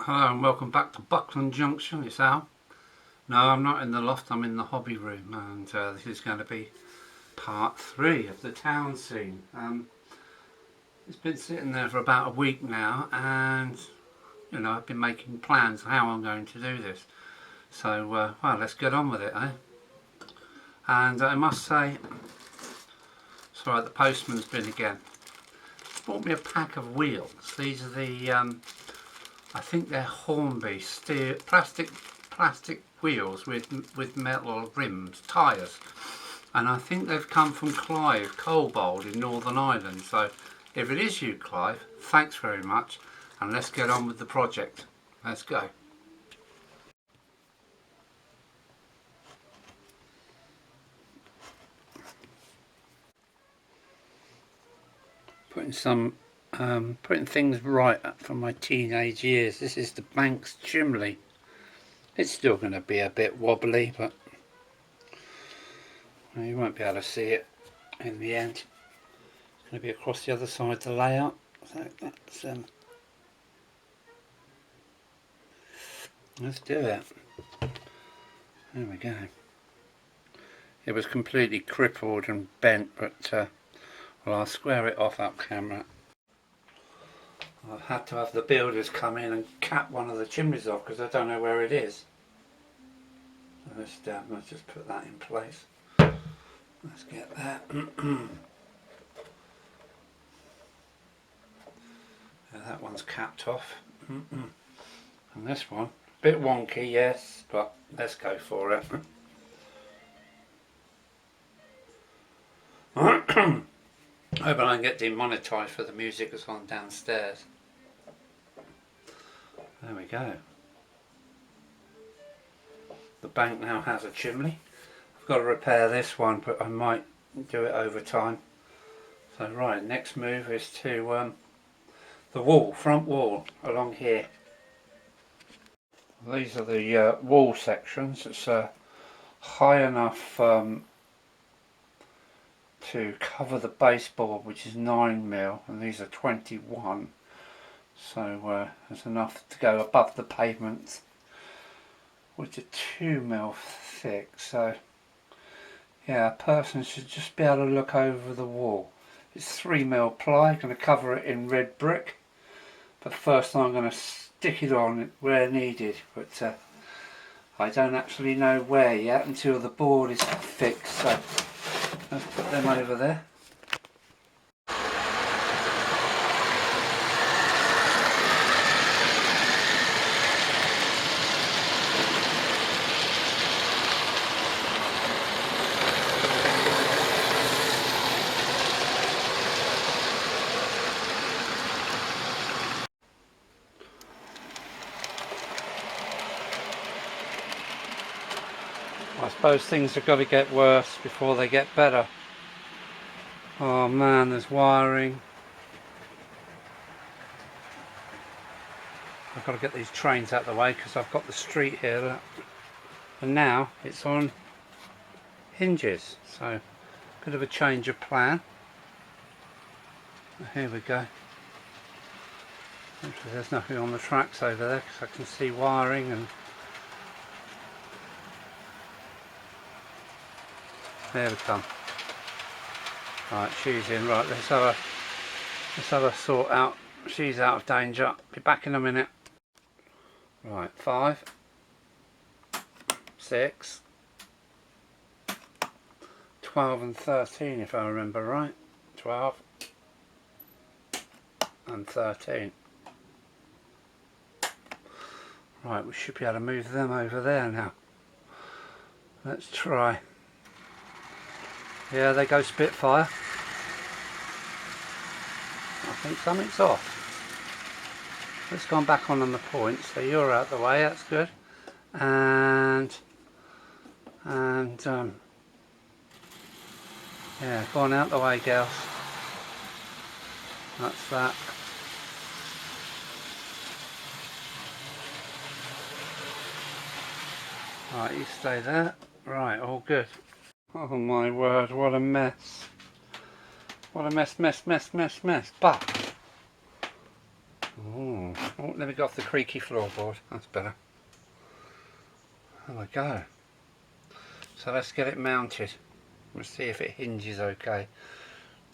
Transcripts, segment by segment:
Hello and welcome back to Buckland Junction. It's Al. No, I'm not in the loft, I'm in the hobby room, and this is going to be part 3 of the town scene. It's been sitting there for about a week now, and you know, I've been making plans how I'm going to do this. So well, let's get on with it, eh? And I must say, sorry, the postman's been again. He's bought me a pack of wheels. These are the I think they're Hornby steel plastic wheels with metal rims, tyres, and I think they've come from Clive Coalbold in Northern Ireland. So if it is you, Clive, thanks very much, and let's get on with the project. Let's go. Putting things right from my teenage years. This is the bank's chimney. It's still going to be a bit wobbly, but well, you won't be able to see it in the end. It's going to be across the other side of the layout. So that's let's do it. There we go. It was completely crippled and bent, but well, I'll square it off up camera. I've had to have the builders come in and cap one of the chimneys off because I don't know where it is. So let's just put that in place. Let's get that. Yeah, that one's capped off. And this one, a bit wonky, yes, but let's go for it. Hope I don't get demonetised for the music that's on downstairs. There we go. The bank now has a chimney. I've got to repair this one, but I might do it over time. So right, next move is to the wall, front wall along here. These are the wall sections. It's high enough to cover the baseboard, which is 9mm, and these are 21, so there's enough to go above the pavement, which are 2mm thick. So yeah, a person should just be able to look over the wall. It's 3mm ply, going to cover it in red brick, but first I'm going to stick it on where needed, but I don't actually know where yet until the board is fixed. So let's put them over there. I suppose things have got to get worse before they get better. Oh man, there's wiring. I've got to get these trains out of the way because I've got the street here, look. And now it's on hinges, so a bit of a change of plan. Here we go. Hopefully there's nothing on the tracks over there because I can see wiring. And there we come. Right, she's in. Right, let's have a sort out. She's out of danger. Be back in a minute. Right, 5, 6, 12 and 13 if I remember right. 12 and 13. Right, we should be able to move them over there now. Let's try. Yeah, they go Spitfire. I think something's off. It's gone back on the point, so you're out the way, that's good. And yeah, go on out the way, girls. That's that. Right, you stay there. Right, all good. Oh my word, what a mess. What a mess. But Ooh. Oh, let me go off the creaky floorboard. That's better. There we go. So let's get it mounted. We'll see if it hinges okay.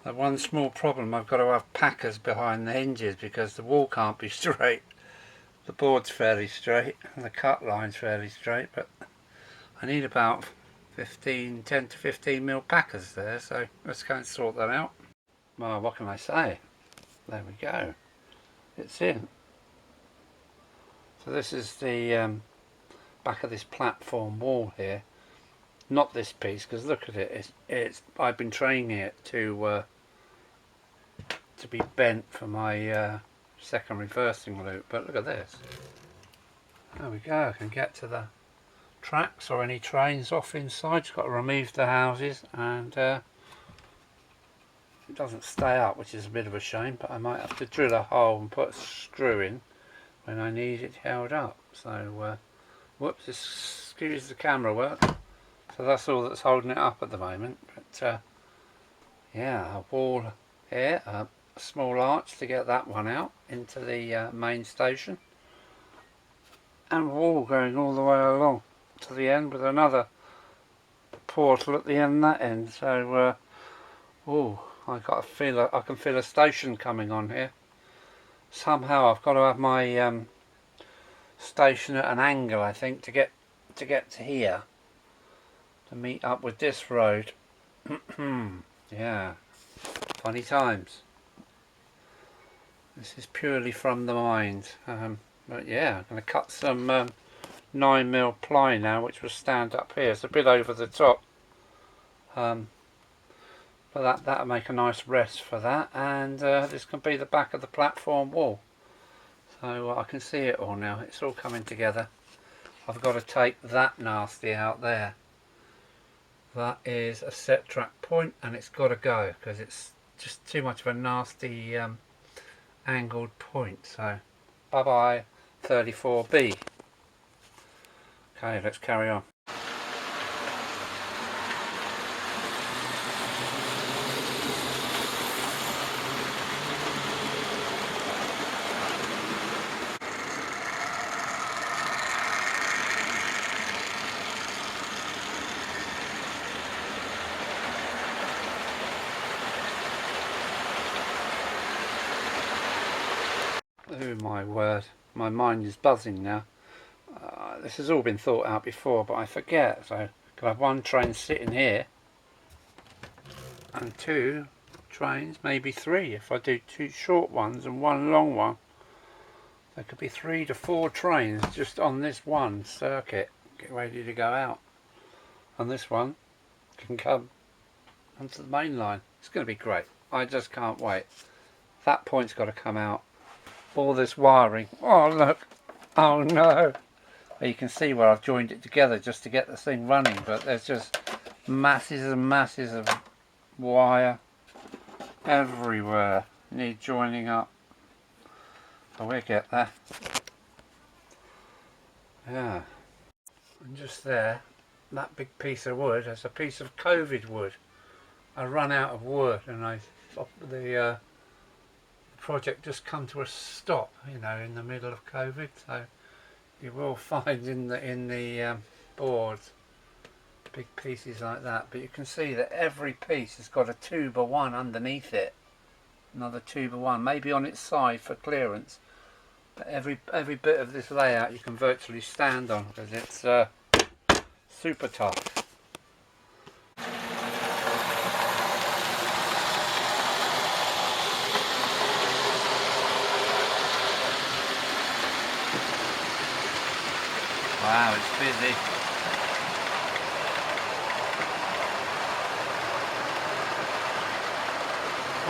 The one small problem, I've got to have packers behind the hinges because the wall can't be straight. The board's fairly straight and the cut line's fairly straight, but I need about 10 to 15 mil packers there, so let's go and sort that out. Well, what can I say? There we go. It's in. So this is the back of this platform wall here. Not this piece, because look at it. I've been training it to be bent for my second reversing loop. But look at this. There we go. I can get to the tracks or any trains off inside. Just got to remove the houses, and it doesn't stay up, which is a bit of a shame. But I might have to drill a hole and put a screw in when I need it held up. So, whoops! Excuse the camera work. So that's all that's holding it up at the moment. But yeah, a wall here, a small arch to get that one out into the main station, and a wall going all the way along to the end with another portal at the end that end. So oh, I can feel a station coming on here. Somehow I've got to have my station at an angle, I think, to get to here, to meet up with this road. Yeah, funny times. This is purely from the mind. But yeah, I'm going to cut some 9mm ply now, which will stand up here. It's a bit over the top, but that'll make a nice rest for that. And this can be the back of the platform wall. So I can see it all now. It's all coming together. I've got to take that nasty out there. That is a set track point, and it's got to go because it's just too much of a nasty angled point. So bye bye 34B. Okay, let's carry on. Oh my word, my mind is buzzing now. This has all been thought out before, but I forget. So I could have one train sitting here and two trains, maybe three if I do two short ones and one long one. There could be 3 to 4 trains just on this one circuit, get ready to go out. And this one can come onto the main line. It's going to be great. I just can't wait. That point's got to come out. All this wiring. Oh look. Oh no. Well, you can see where I've joined it together just to get the thing running, but there's just masses and masses of wire everywhere. Need joining up. But we'll get there. Yeah. And just there, that big piece of wood, that's a piece of COVID wood. I run out of wood, and the project just come to a stop, you know, in the middle of COVID. So you will find in the boards big pieces like that, but you can see that every piece has got a 2x1 underneath it, another 2x1, maybe on its side for clearance, but every bit of this layout you can virtually stand on because it's super tough. Wow, it's busy.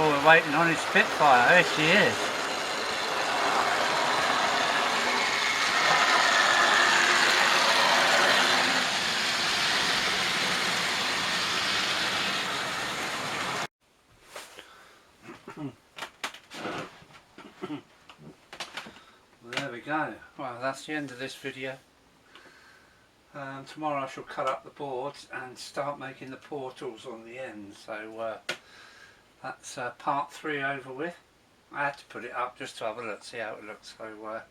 Oh, we're waiting on his Spitfire. There she is. Well, there we go. Well, that's the end of this video. Tomorrow I shall cut up the boards and start making the portals on the end. So that's part 3 over with. I had to put it up just to have a look, see how it looks. So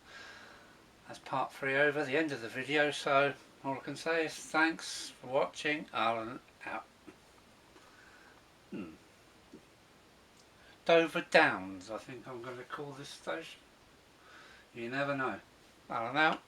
that's part 3 over, the end of the video. So all I can say is thanks for watching. Alan out. Dover Downs, I think I'm going to call this station. You never know. Alan out.